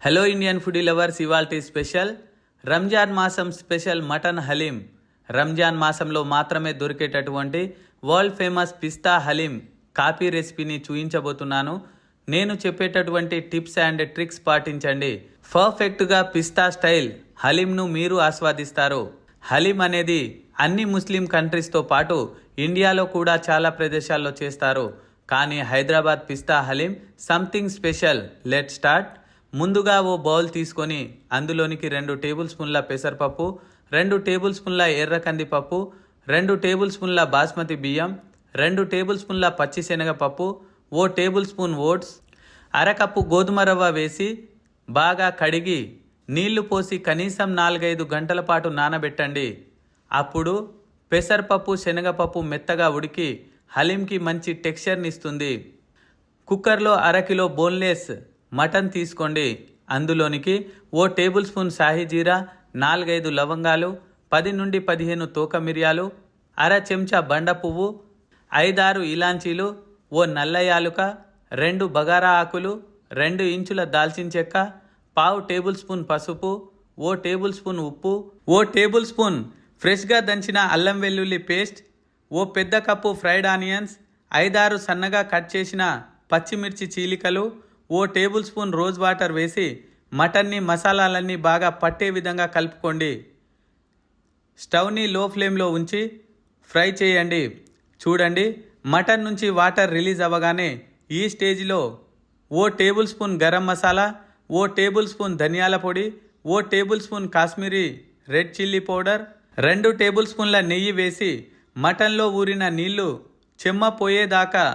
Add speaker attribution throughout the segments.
Speaker 1: Hello Indian foodie lovers, ఇవాల్టి special Ramzan మాసం special mutton haleem. Ramzan మాసంలో మాత్రమే దొరికేటటువంటి వరల్డ్ ఫేమస్ పిస్తా హలీం కాపీ రెసిపీని చూపించబోతున్నాను. నేను చెప్పేటటువంటి టిప్స్ అండ్ ట్రిక్స్ పాటించండి. పర్ఫెక్ట్గా పిస్తా స్టైల్ హలీంను మీరు ఆస్వాదిస్తారు. హలీం అనేది అన్ని ముస్లిం కంట్రీస్తో పాటు ఇండియాలో కూడా చాలా ప్రదేశాల్లో చేస్తారు. కానీ హైదరాబాద్ పిస్తా haleem something special. Let start. ముందుగా ఓ బౌల్ తీసుకొని అందులోనికి 2 టేబుల్ స్పూన్ల పెసరపప్పు, 2 టేబుల్ స్పూన్ల ఎర్ర కందిపప్పు, 2 టేబుల్ స్పూన్ల బాస్మతి బియ్యం, 2 టేబుల్ స్పూన్ల పచ్చిశనగపప్పు, ఓ టేబుల్ స్పూన్ ఓట్స్, అరకప్పు గోధుమ రవ్వ వేసి బాగా కడిగి నీళ్లు పోసి కనీసం 4-5 గంటల పాటు నానబెట్టండి. అప్పుడు పెసరపప్పు శనగపప్పు మెత్తగా ఉడికి హలీంకి మంచి టెక్స్చర్ని ఇస్తుంది. కుక్కర్లో 1/2 కిలో బోన్లెస్ మటన్ తీసుకోండి. అందులోనికి ఓ టేబుల్ స్పూన్ షాహీ జీరా, 4-5 లవంగాలు, 10 నుండి 15 తోక మిరియాలు, అర చెంచా బండ పువ్వు, 5-6 ఇలాంచీలు, ఓ నల్ల యాలుక, 2 బగారా ఆకులు, 2 ఇంచుల దాల్చిన చెక్క, పావు టేబుల్ స్పూన్ పసుపు, ఓ టేబుల్ స్పూన్ ఉప్పు, ఓ టేబుల్ స్పూన్ ఫ్రెష్గా దంచిన అల్లం వెల్లుల్లి పేస్ట్, ఓ పెద్ద కప్పు ఫ్రైడ్ ఆనియన్స్, 5-6 సన్నగా కట్ చేసిన పచ్చిమిర్చి చీలికలు, ఓ టేబుల్ స్పూన్ రోజ్ వాటర్ వేసి మటన్ని మసాలాలన్నీ బాగా పట్టే విధంగా కలుపుకోండి. స్టవ్ని లో ఫ్లేమ్లో ఉంచి ఫ్రై చేయండి. చూడండి, మటన్ నుంచి వాటర్ రిలీజ్ అవ్వగానే ఈ స్టేజ్లో ఓ టేబుల్ స్పూన్ గరం మసాలా, ఓ టేబుల్ స్పూన్ ధనియాల పొడి, ఓ tablespoon Kashmiri red chilli powder, 2 table స్పూన్ల నెయ్యి వేసి మటన్లో ఊరిన నీళ్లు చెమ్మపోయేదాకా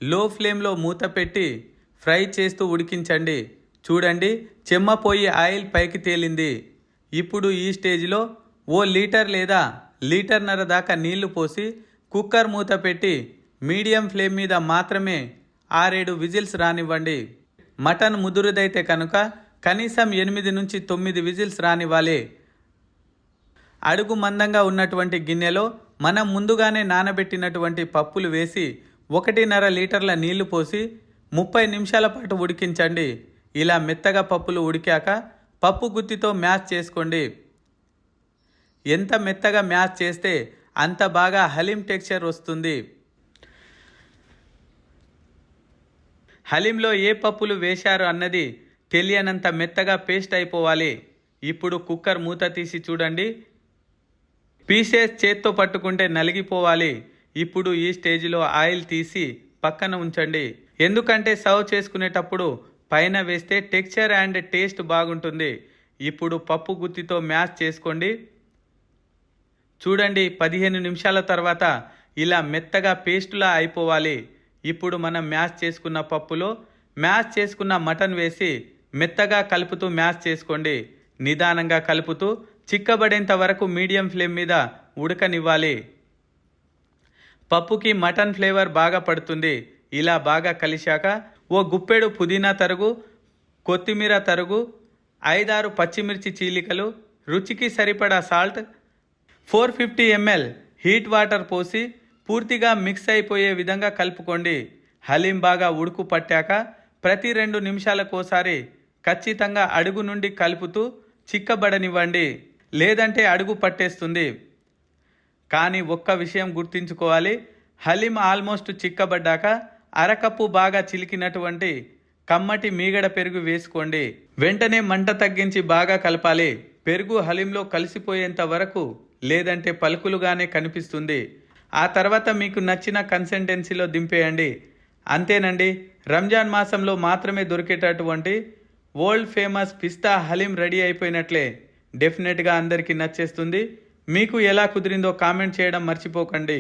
Speaker 1: లో ఫ్లేమ్లో మూత పెట్టి ఫ్రై చేస్తూ ఉడికించండి. చూడండి, చెమ్మపోయి ఆయిల్ పైకి తేలింది. ఇప్పుడు ఈ స్టేజ్లో ఓ లీటర్ లేదా లీటర్న్నర దాకా నీళ్లు పోసి కుక్కర్ మూత పెట్టి మీడియం ఫ్లేమ్ మీద మాత్రమే 6-7 విజిల్స్ రానివ్వండి. మటన్ ముదురుదైతే కనుక కనీసం 8 నుంచి 9 విజిల్స్ రానివ్వాలి. అడుగు మందంగా ఉన్నటువంటి గిన్నెలో మనం ముందుగానే నానబెట్టినటువంటి పప్పులు వేసి 1.5 లీటర్ల నీళ్లు పోసి 30 నిమిషాల పాటు ఉడికించండి. ఇలా మెత్తగా పప్పులు ఉడికాక పప్పు గుత్తితో మ్యాష్ చేసుకోండి. ఎంత మెత్తగా మ్యాష్ చేస్తే అంత బాగా హలీం టెక్స్చర్ వస్తుంది. హలీంలో ఏ పప్పులు వేశారు అన్నది తెలియనంత మెత్తగా పేస్ట్ అయిపోవాలి. ఇప్పుడు కుక్కర్ మూత తీసి చూడండి, పీసెస్ చేత్తో పట్టుకుంటే నలిగిపోవాలి. ఇప్పుడు ఈ స్టేజ్లో ఆయిల్ తీసి పక్కన ఉంచండి. ఎందుకంటే సర్వ్ చేసుకునేటప్పుడు పైన వేస్తే టెక్స్చర్ అండ్ టేస్ట్ బాగుంటుంది. ఇప్పుడు పప్పు గుత్తితో మ్యాష్ చేసుకోండి. చూడండి, 15 నిమిషాల తర్వాత ఇలా మెత్తగా పేస్టులా అయిపోవాలి. ఇప్పుడు మనం మ్యాష్ చేసుకున్న పప్పులో మ్యాష్ చేసుకున్న మటన్ వేసి మెత్తగా కలుపుతూ మ్యాష్ చేసుకోండి. నిదానంగా కలుపుతూ చిక్కబడేంత వరకు మీడియం ఫ్లేమ్ మీద ఉడకనివ్వాలి. పప్పుకి మటన్ ఫ్లేవర్ బాగా పడుతుంది. ఇలా బాగా కలిశాక ఓ గుప్పెడు పుదీనా తరుగు, కొత్తిమీర తరుగు, 5-6 పచ్చిమిర్చి చీలికలు, రుచికి సరిపడా సాల్ట్, 450 ml హీట్ వాటర్ పోసి పూర్తిగా మిక్స్ అయిపోయే విధంగా కలుపుకోండి. హలీం బాగా ఉడుకు పట్టాక ప్రతి 2 నిమిషాలకోసారి ఖచ్చితంగా అడుగు నుండి కలుపుతూ చిక్కబడనివ్వండి, లేదంటే అడుగు పట్టేస్తుంది. కానీ ఒక్క విషయం గుర్తుంచుకోవాలి, హలీం ఆల్మోస్ట్ చిక్కబడ్డాక అరకప్పు బాగా చిలికినటువంటి కమ్మటి మీగడ పెరుగు వేసుకోండి. వెంటనే మంట తగ్గించి బాగా కలపాలి. పెరుగు హలీంలో కలిసిపోయేంత వరకు, లేదంటే పలుకులుగానే కనిపిస్తుంది. ఆ తర్వాత మీకు నచ్చిన కన్సిస్టెన్సీలో దింపేయండి. అంతేనండి, రంజాన్ మాసంలో మాత్రమే దొరికేటటువంటి వరల్డ్ ఫేమస్ పిస్తా హలీం రెడీ అయిపోయినట్లే. డెఫినెట్గా అందరికీ నచ్చేస్తుంది. మీకు ఎలా కుదిరిందో కామెంట్ చేయడం మర్చిపోకండి.